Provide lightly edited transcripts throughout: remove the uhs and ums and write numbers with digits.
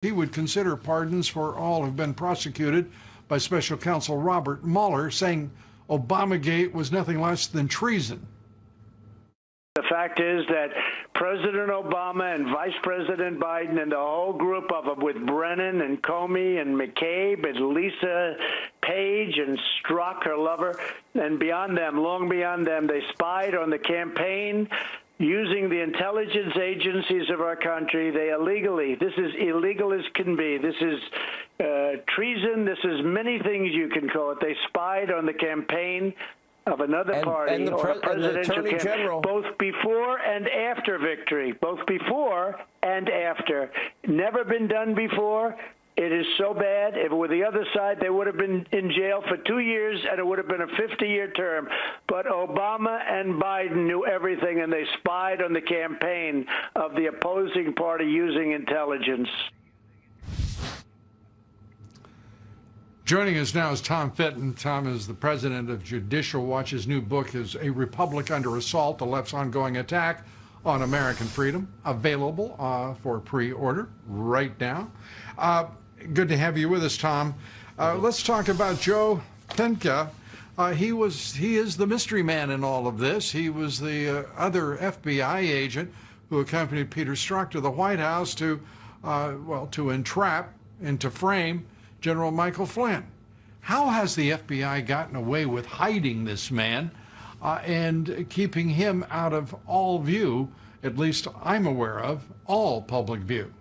he would consider pardons for all who've been prosecuted by Special Counsel Robert Mueller, saying Obamagate was nothing less than treason. The fact is that President Obama and Vice President Biden and the whole group of them, with Brennan and Comey and McCabe and Lisa Page and Strzok, her lover, and beyond them, long beyond them, they spied on the campaign using the intelligence agencies of our country. They illegally, this is illegal as can be. This is treason. This is many things you can call it. They spied on the campaign of another party or a presidential campaign, both before and after victory, both before and after. Never been done before. It is so bad. If it were the other side, they would have been in jail for 2 years, and it would have been a 50-year term. But Obama and Biden knew everything, and they spied on the campaign of the opposing party using intelligence. Joining us now is Tom Fitton. Tom is the president of Judicial Watch. His new book is A Republic Under Assault, The Left's Ongoing Attack on American Freedom, available for pre-order right now. Good to have you with us, Tom. Let's talk about Joe Pinka. He is the mystery man in all of this. He was the other FBI agent who accompanied Peter Strzok to the White House to entrap and to frame General Michael Flynn. How has the FBI gotten away with hiding this man and keeping him out of all view, at least I'm aware of, all public view?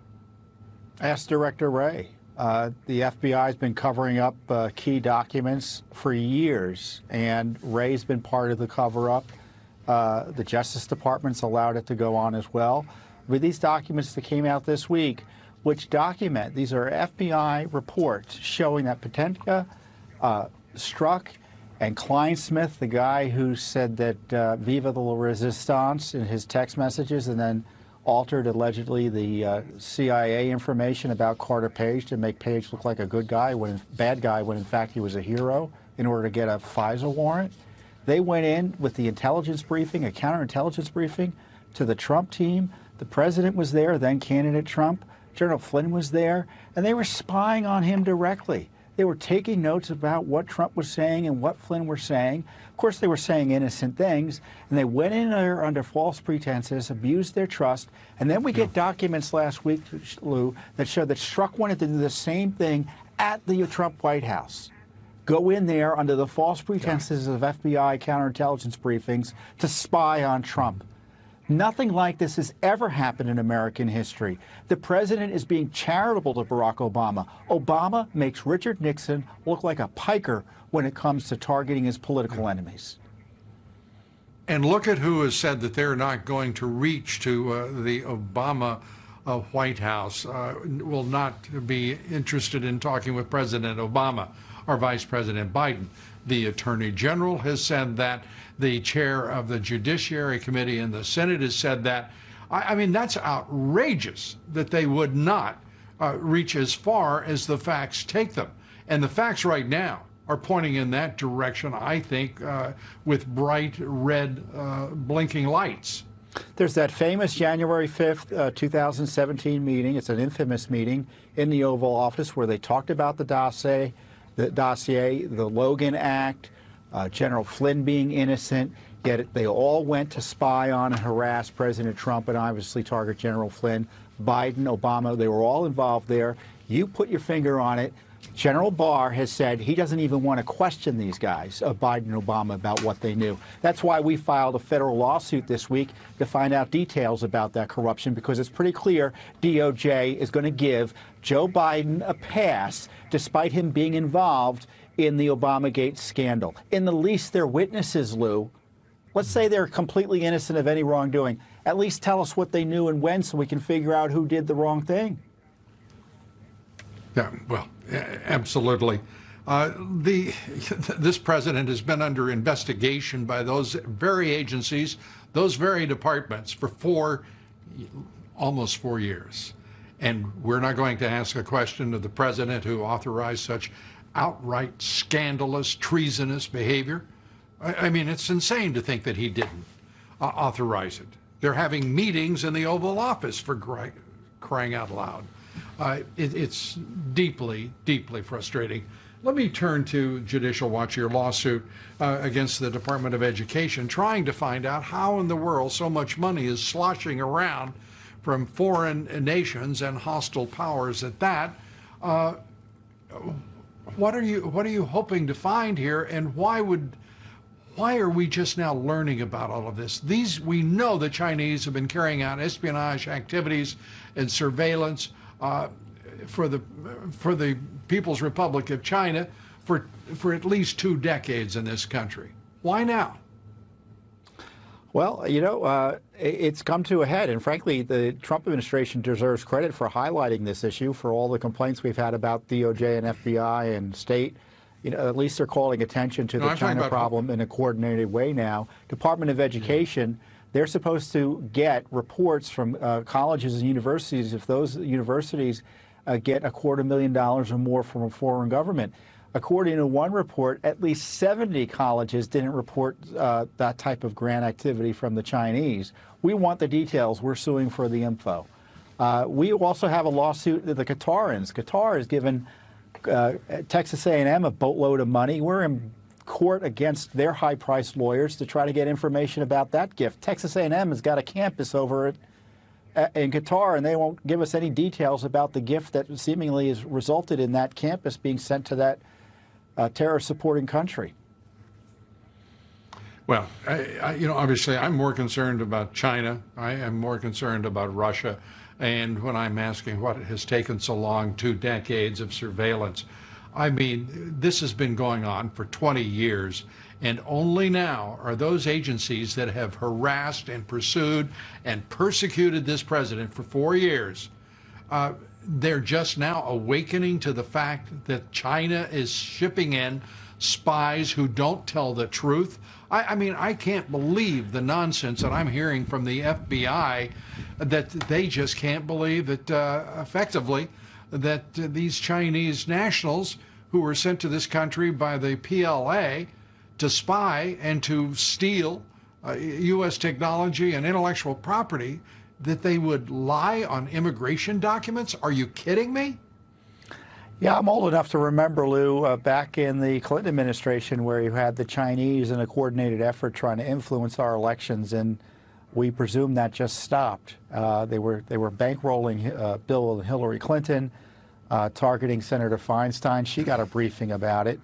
Ask Director Wray. The FBI has been covering up key documents for years, and Wray's been part of the cover-up. The Justice Department's allowed it to go on as well. With these documents that came out this week, which document, these are FBI reports showing that Patenka, Strzok, and Kleinsmith, the guy who said that Viva la Resistance in his text messages and then altered allegedly the CIA information about Carter Page to make Page look like a bad guy when in fact he was a hero in order to get a FISA warrant. They went in with the intelligence briefing, a counterintelligence briefing, to the Trump team. The president was there, then candidate Trump. General Flynn was there, and they were spying on him directly. They were taking notes about what Trump was saying and what Flynn were saying. Of course, they were saying innocent things, and they went in there under false pretenses, abused their trust, and then we get documents last week, Lou, that show that Strzok wanted to do the same thing at the Trump White House. Go in there under the false pretenses of FBI counterintelligence briefings to spy on Trump. Nothing like this has ever happened in American history. The president is being charitable to Barack Obama. Obama makes Richard Nixon look like a piker when it comes to targeting his political enemies. And look at who has said that they're not going to reach to the Obama White House, will not be interested in talking with President Obama or Vice President Biden. The Attorney General has said that. The chair of the Judiciary Committee in the Senate has said that. I mean, that's outrageous that they would not reach as far as the facts take them. And the facts right now are pointing in that direction, I think, with bright red blinking lights. There's that famous January 5th, 2017 meeting. It's an infamous meeting in the Oval Office where they talked about the dossier, the Logan Act, General Flynn being innocent, yet they all went to spy on and harass President Trump and obviously target General Flynn. Biden, Obama, they were all involved there. You put your finger on it. General Barr has said he doesn't even want to question these guys, Biden and Obama, about what they knew. That's why we filed a federal lawsuit this week to find out details about that corruption, because it's pretty clear DOJ is going to give Joe Biden a pass despite him being involved in the Obamagate scandal. In the least, they're witnesses, Lou. Let's say they're completely innocent of any wrongdoing. At least tell us what they knew and when so we can figure out who did the wrong thing. Yeah, well, absolutely. This president has been under investigation by those very agencies, those very departments for almost 4 years. And we're not going to ask a question of the president who authorized such outright scandalous, treasonous behavior. I mean, it's insane to think that he didn't authorize it. They're having meetings in the Oval Office, for crying out loud. It's deeply, deeply frustrating. Let me turn to Judicial Watch, your lawsuit against the Department of Education, trying to find out how in the world so much money is sloshing around from foreign nations and hostile powers at that. What are you hoping to find here, and why are we just now learning about all of this? We know the Chinese have been carrying out espionage activities and surveillance for the People's Republic of China for at least 2 decades in this country. Why now? Well, it's come to a head, and frankly, the Trump administration deserves credit for highlighting this issue. For all the complaints we've had about DOJ and FBI and state, at least they're calling attention to the China problem in a coordinated way now. Department of Education, they're supposed to get reports from colleges and universities if those universities get $250,000 or more from a foreign government. According to one report, at least 70 colleges didn't report that type of grant activity from the Chinese. We want the details. We're suing for the info. We also have a lawsuit of the Qatarans. Qatar has given Texas A&M a boatload of money. We're in court against their high-priced lawyers to try to get information about that gift. Texas A&M has got a campus over in Qatar, and they won't give us any details about the gift that seemingly has resulted in that campus being sent to that terror-supporting country. Well, obviously I'm more concerned about China. I am more concerned about Russia. And when I'm asking what has taken so long, 2 decades of surveillance, I mean, this has been going on for 20 years. And only now are those agencies that have harassed and pursued and persecuted this president for 4 years, they're just now awakening to the fact that China is shipping in spies who don't tell the truth. I mean, I can't believe the nonsense that I'm hearing from the FBI, that they just can't believe that effectively that these Chinese nationals who were sent to this country by the PLA to spy and to steal U.S. technology and intellectual property, that they would lie on immigration documents? Are you kidding me? Yeah, I'm old enough to remember, Lou, back in the Clinton administration where you had the Chinese in a coordinated effort trying to influence our elections, and we presume that just stopped. They were bankrolling Bill and Hillary Clinton, targeting Senator Feinstein. She got a briefing about it,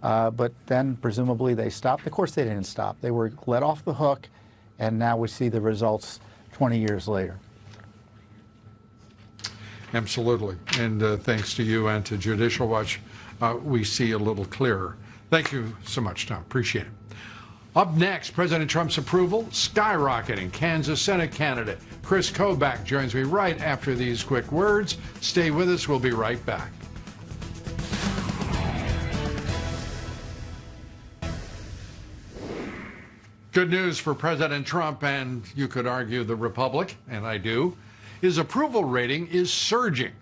but then presumably they stopped. Of course they didn't stop. They were let off the hook, and now we see the results 20 years later. Absolutely. And thanks to you and to Judicial Watch, we see a little clearer. Thank you so much, Tom. Appreciate it. Up next, President Trump's approval skyrocketing. Kansas Senate candidate Chris Kobach joins me right after these quick words. Stay with us. We'll be right back. Good news for President Trump, and you could argue the Republic, and I do. His approval rating is surging.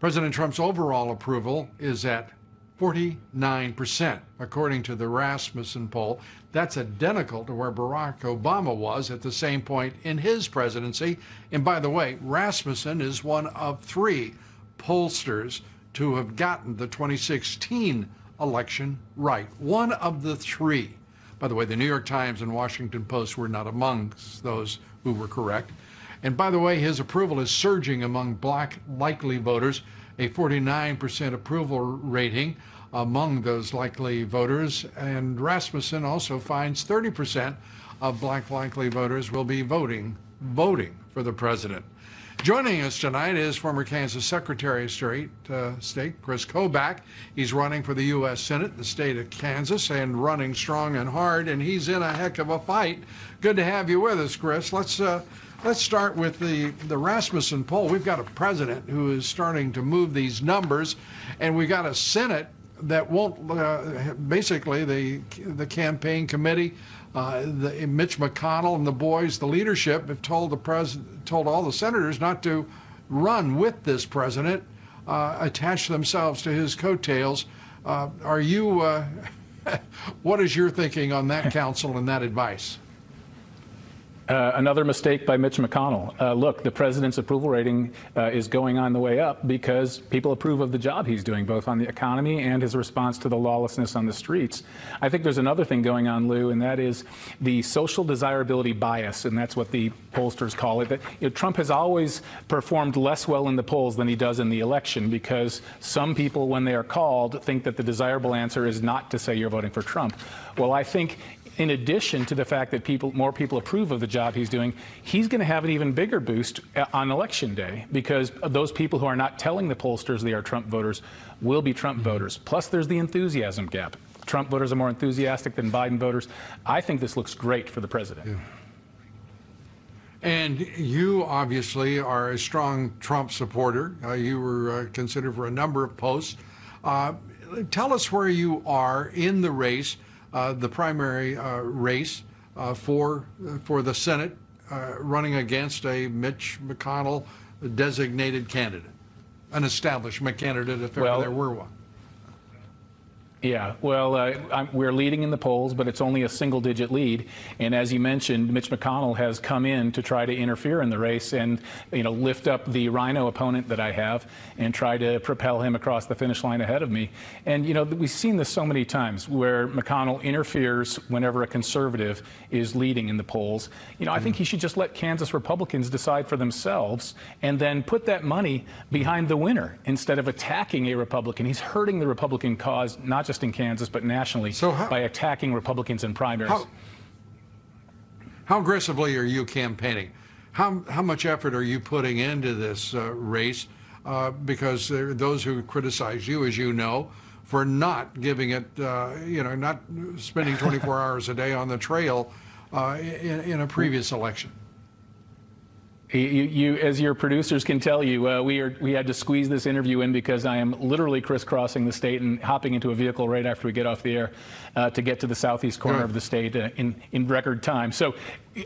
President Trump's overall approval is at 49%, according to the Rasmussen poll. That's identical to where Barack Obama was at the same point in his presidency. And by the way, Rasmussen is one of 3 pollsters to have gotten the 2016 election right. One of the 3. By the way, the New York Times and Washington Post were not amongst those who were correct. And by the way, his approval is surging among black likely voters, a 49% approval rating among those likely voters. And Rasmussen also finds 30% of black likely voters will be voting for the president. Joining us tonight is former Kansas Secretary of State Chris Kobach. He's running for the U.S. Senate in the state of Kansas and running strong and hard, and he's in a heck of a fight. Good to have you with us, Chris. Let's start with the Rasmussen poll. We've got a president who is starting to move these numbers, and we've got a Senate that won't, basically the campaign committee, Mitch McConnell and the boys, the leadership, have told all the senators not to run with this president, attach themselves to his coattails. Are you? What is your thinking on that counsel and that advice? Another mistake by Mitch McConnell. Look, the president's approval rating is going on the way up because people approve of the job he's doing, both on the economy and his response to the lawlessness on the streets. I think there's another thing going on, Lou, and that is the social desirability bias, and that's what the pollsters call it. That, Trump has always performed less well in the polls than he does in the election because some people, when they are called, think that the desirable answer is not to say you're voting for Trump. Well, I think in addition to the fact that more people approve of the job he's doing, he's going to have an even bigger boost on Election Day because those people who are not telling the pollsters they are Trump voters will be Trump voters. Plus, there's the enthusiasm gap. Trump voters are more enthusiastic than Biden voters. I think this looks great for the president. Yeah. And you obviously are a strong Trump supporter. You were considered for a number of posts. Tell us where you are in the race. The primary race for the Senate, running against a Mitch McConnell designated candidate, an establishment candidate if ever there were one. Yeah, well, we're leading in the polls, but it's only a single-digit lead. And as you mentioned, Mitch McConnell has come in to try to interfere in the race and, lift up the rhino opponent that I have and try to propel him across the finish line ahead of me. And, we've seen this so many times where McConnell interferes whenever a conservative is leading in the polls. I think he should just let Kansas Republicans decide for themselves and then put that money behind the winner instead of attacking a Republican. He's hurting the Republican cause, not just in Kansas, but nationally, by attacking Republicans in primaries. How aggressively are you campaigning? How much effort are you putting into this race? Because there are those who criticize you, as you know, for not giving it, not spending 24 hours a day on the trail in a previous election. You, as your producers can tell you, we had to squeeze this interview in because I am literally crisscrossing the state and hopping into a vehicle right after we get off the air to get to the southeast corner of the state in record time. So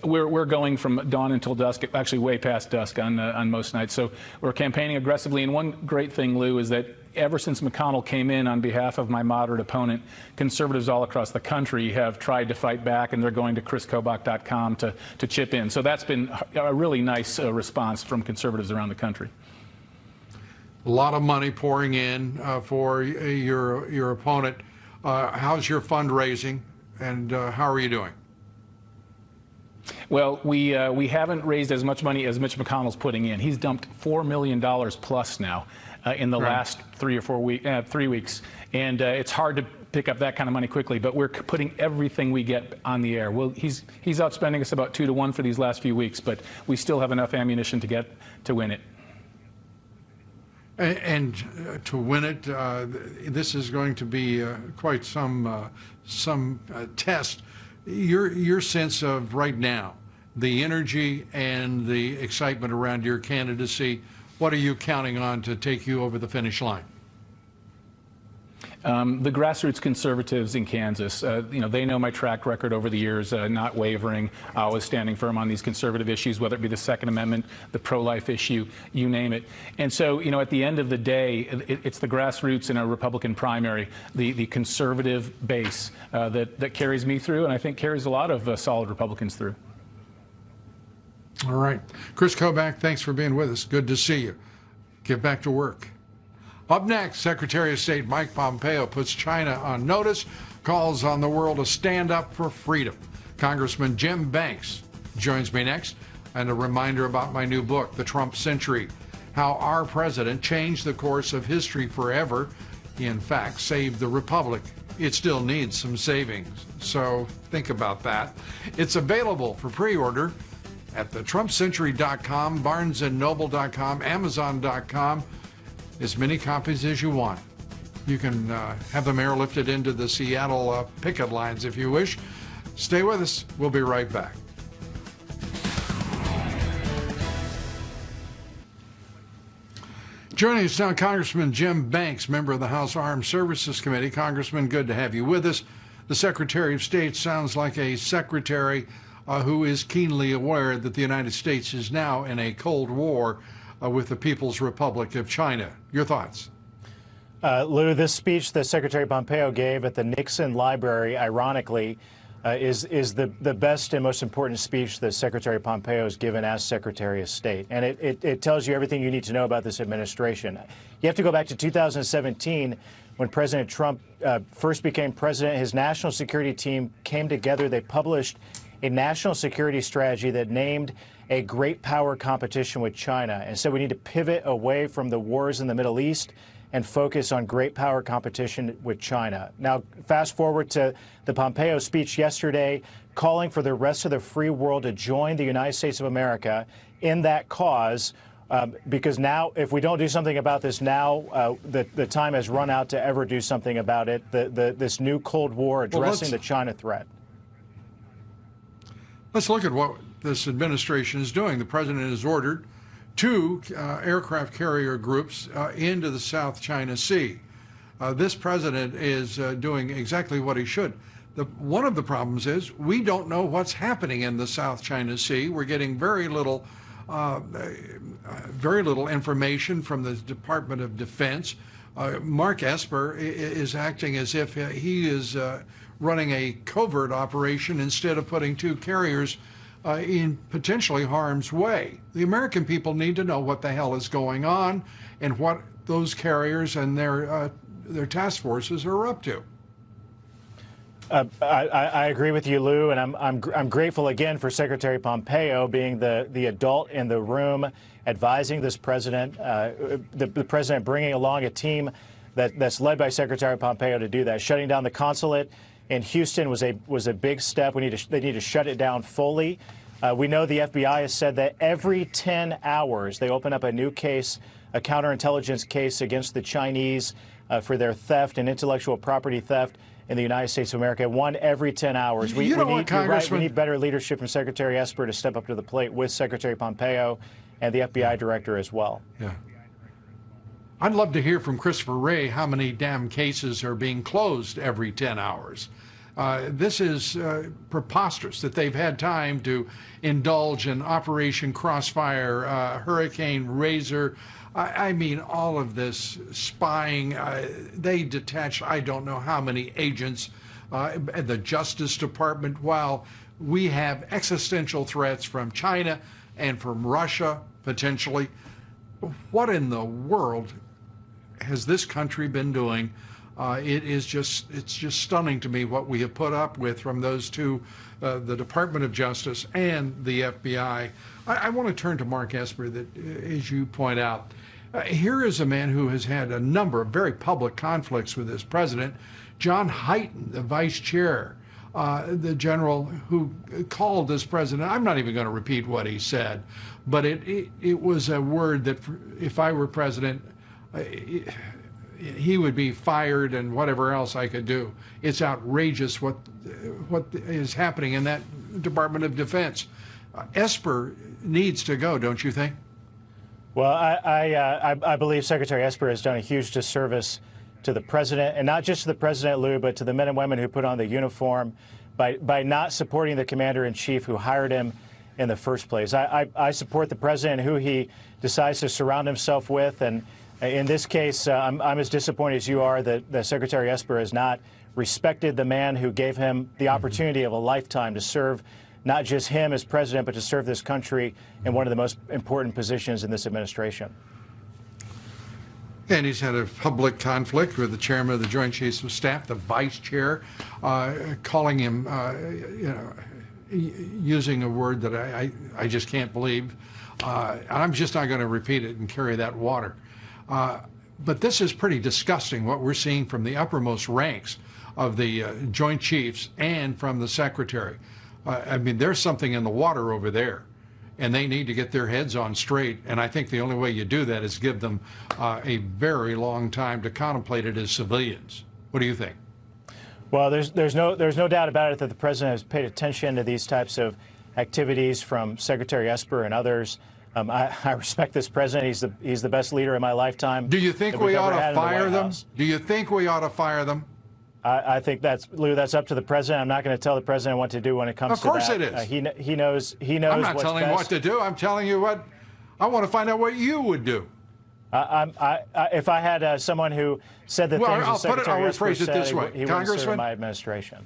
we're going from dawn until dusk, actually way past dusk on most nights. So we're campaigning aggressively. And one great thing, Lou, is that ever since McConnell came in on behalf of my moderate opponent, conservatives all across the country have tried to fight back, and they're going to chriskobach.com to chip in. So that's been a really nice response from conservatives around the country. A lot of money pouring in for your opponent. How's your fundraising, and how are you doing? Well, we haven't raised as much money as Mitch McConnell's putting in. He's dumped $4 million plus now in the last 3 or 4 weeks, 3 weeks, and it's hard to pick up that kind of money quickly. But we're putting everything we get on the air. Well, he's outspending us about 2 to 1 for these last few weeks, but we still have enough ammunition to win it. And to win it, this is going to be quite some test. Your sense of right now, the energy and the excitement around your candidacy, what are you counting on to take you over the finish line? The grassroots conservatives in Kansas, they know my track record over the years, not wavering, always standing firm on these conservative issues, whether it be the Second Amendment, the pro-life issue, you name it. And so, at the end of the day, it's the grassroots in a Republican primary, the conservative base that carries me through, and I think carries a lot of solid Republicans through. All right. Chris Kobach, thanks for being with us. Good to see you. Get back to work. Up next, Secretary of State Mike Pompeo puts China on notice, calls on the world to stand up for freedom. Congressman Jim Banks joins me next, and a reminder about my new book, The Trump Century, how our president changed the course of history forever. He, in fact, saved the republic. It still needs some savings, so think about that. It's available for pre-order at thetrumpcentury.com, barnesandnoble.com, amazon.com. As many copies as you want. You can have them airlifted into the Seattle picket lines if you wish. Stay with us. We'll be right back. Joining us now, Congressman Jim Banks, member of the House Armed Services Committee. Congressman, good to have you with us. The Secretary of State sounds like a secretary who is keenly aware that the United States is now in a Cold War with the People's Republic of China. Your thoughts? Lou, this speech that Secretary Pompeo gave at the Nixon Library, ironically, is the best and most important speech that Secretary Pompeo has given as Secretary of State. And it tells you everything you need to know about this administration. You have to go back to 2017 when President Trump first became president. His national security team came together. They published a national security strategy that named a great power competition with China. And so we need to pivot away from the wars in the Middle East and focus on great power competition with China. Now, fast forward to the Pompeo speech yesterday, calling for the rest of the free world to join the United States of America in that cause, because now, if we don't do something about this now, the time has run out to ever do something about it, this new Cold War addressing the China threat. Let's look at what this administration is doing. The president has ordered 2 aircraft carrier groups into the South China Sea. This president is doing exactly what he should. One of the problems is we don't know what's happening in the South China Sea. We're getting very little information from the Department of Defense. Mark Esper is acting as if he is running a covert operation instead of putting 2 carriers in potentially harm's way. The American people need to know what the hell is going on and what those carriers and their task forces are up to. I agree with you, Lou, and I'm grateful again for Secretary Pompeo being the adult in the room, advising this president, the president bringing along a team that's led by Secretary Pompeo to do that. Shutting down the consulate in Houston was a big step. They need to shut it down fully. We know the FBI has said that every 10 hours they open up a new case, a counterintelligence case against the Chinese for their theft and intellectual property theft in the United States of America, 1 every 10 hours. We need better leadership from Secretary Esper to step up to the plate with Secretary Pompeo and the FBI director as well. Yeah. I'd love to hear from Christopher Wray how many damn cases are being closed every 10 hours. This is preposterous that they've had time to indulge in Operation Crossfire, Hurricane Razor. I mean, all of this spying. They detached I don't know how many agents at the Justice Department, while we have existential threats from China and from Russia, potentially. What in the world has this country been doing? It's just stunning to me what we have put up with from those 2, the Department of Justice and the FBI. I want to turn to Mark Esper, that, as you point out, here is a man who has had a number of very public conflicts with this president. John Hyten, the vice chair, the general who called this president, I'm not even going to repeat what he said, but it was a word that if I were president, he would be fired and whatever else I could do. It's outrageous what is happening in that Department of Defense. Esper needs to go, don't you think? Well, I believe Secretary Esper has done a huge disservice to the president, and not just to the president, Lou, but to the men and women who put on the uniform by not supporting the commander-in-chief who hired him in the first place. I support the president who he decides to surround himself with, and in this case, I'm as disappointed as you are that Secretary Esper has not respected the man who gave him the opportunity of a lifetime to serve not just him as president, but to serve this country in one of the most important positions in this administration. And he's had a public conflict with the chairman of the Joint Chiefs of Staff, the vice chair, calling him, using a word that I just can't believe. I'm just not going to repeat it and carry that water. But this is pretty disgusting, what we're seeing from the uppermost ranks of the Joint Chiefs and from the Secretary. I mean, there's something in the water over there, and they need to get their heads on straight. And I think the only way you do that is give them a very long time to contemplate it as civilians. What do you think? Well, there's no doubt about it that the president has paid attention to these types of activities from Secretary Esper and others. I respect this president. He's the best leader in my lifetime. Do you think we ought to fire them? Do you think we ought to fire them? I think Lou, that's up to the president. I'm not going to tell the president what to do when it comes to that. Of course it is. He knows. I'm not telling him what to do. I'm telling you what. I want to find out what you would do. If I had someone who said the things that Secretary I'll Esper rephrase it this way, he wouldn't serve in my administration.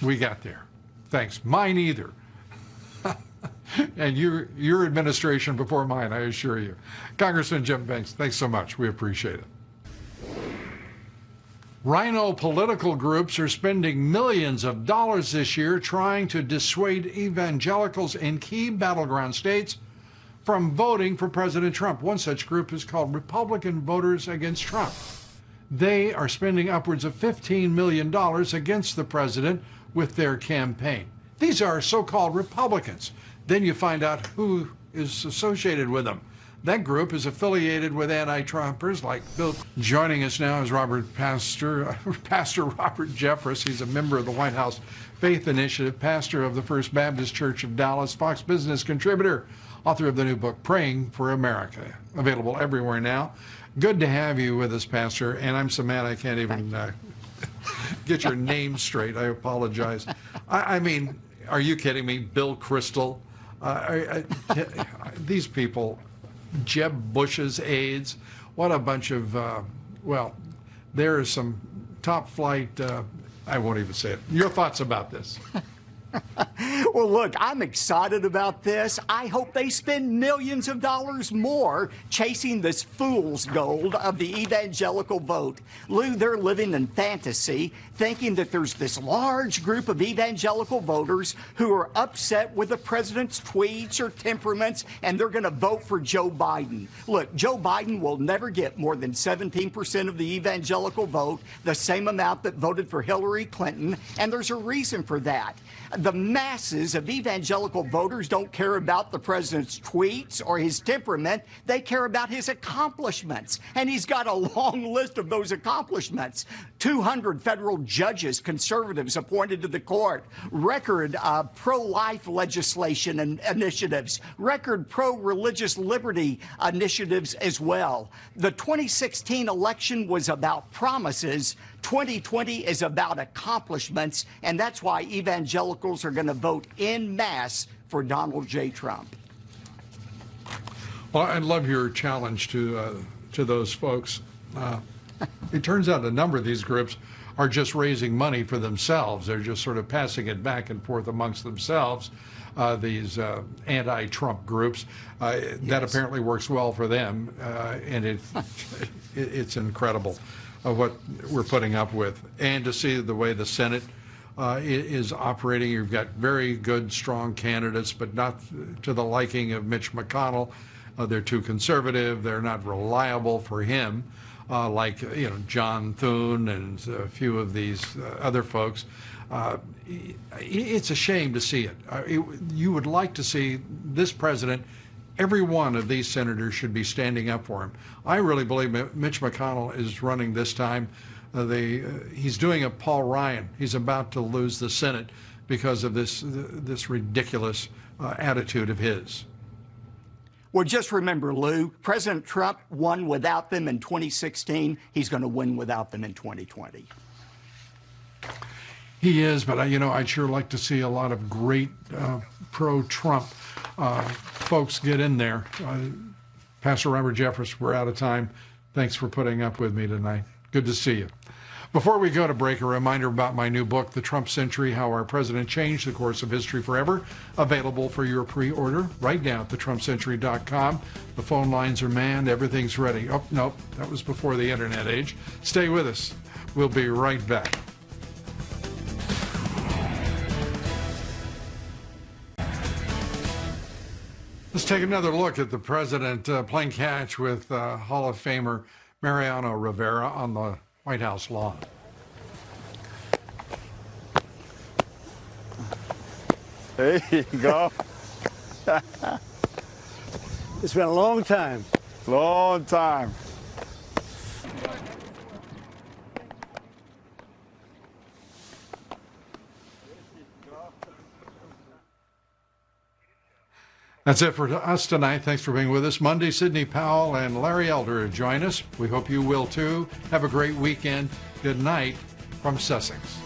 We got there. Thanks. Mine either. And your administration before mine, I assure you. Congressman Jim Banks, thanks so much. We appreciate it. Rhino political groups are spending millions of dollars this year trying to dissuade evangelicals in key battleground states from voting for President Trump. One such group is called Republican Voters Against Trump. They are spending upwards of $15 million against the president with their campaign. These are so-called Republicans. Then you find out who is associated with them. That group is affiliated with anti-Trumpers like Bill. Joining us now is Pastor Robert Jeffress. He's a member of the White House Faith Initiative, pastor of the First Baptist Church of Dallas, Fox Business contributor, author of the new book, Praying for America, available everywhere now. Good to have you with us, Pastor, and I'm so mad I can't even get your name straight. I apologize. I mean, are you kidding me? Bill Kristol? These people, Jeb Bush's aides, what a bunch of, well, there is some top flight, I won't even say it. Your thoughts about this? Well, look, I'm excited about this. I hope they spend millions of dollars more chasing this fool's gold of the evangelical vote. Lou, they're living in fantasy, thinking that there's this large group of evangelical voters who are upset with the president's tweets or temperaments, and they're going to vote for Joe Biden. Look, Joe Biden will never get more than 17% of the evangelical vote, the same amount that voted for Hillary Clinton, and there's a reason for that. The masses of evangelical voters don't care about the president's tweets or his temperament. They care about his accomplishments. And he's got a long list of those accomplishments. 200 federal judges, conservatives appointed to the court, record pro-life legislation and initiatives, record pro-religious liberty initiatives as well. The 2016 election was about promises. 2020 is about accomplishments, and that's why evangelicals are going to vote en masse for Donald J. Trump. Well, I love your challenge to those folks. It turns out a number of these groups are just raising money for themselves. They're just sort of passing it back and forth amongst themselves, these anti-Trump groups. That apparently works well for them, and it's incredible what we're putting up with. And to see the way the Senate is operating, you've got very good, strong candidates, but not to the liking of Mitch McConnell. They're too conservative. They're not reliable for him, like John Thune and a few of these other folks. It's a shame to see it. You would like to see this president. Every one of these senators should be standing up for him. I really believe Mitch McConnell is running this time. He's doing a Paul Ryan. He's about to lose the Senate because of this ridiculous attitude of his. Well, just remember, Lou, President Trump won without them in 2016. He's going to win without them in 2020. He is, but I'd sure like to see a lot of great pro-Trump folks get in there. Pastor Robert Jeffress, we're out of time. Thanks for putting up with me tonight. Good to see you. Before we go to break, a reminder about my new book, The Trump Century, How Our President Changed the Course of History Forever, available for your pre-order right now at thetrumpcentury.com. The phone lines are manned. Everything's ready. Oh, nope, that was before the internet age. Stay with us. We'll be right back. Let's take another look at the president playing catch with Hall of Famer Mariano Rivera on the White House lawn. There you go. It's been a long time. Long time. That's it for us tonight. Thanks for being with us. Monday, Sidney Powell and Larry Elder join us. We hope you will too. Have a great weekend. Good night from Sussex.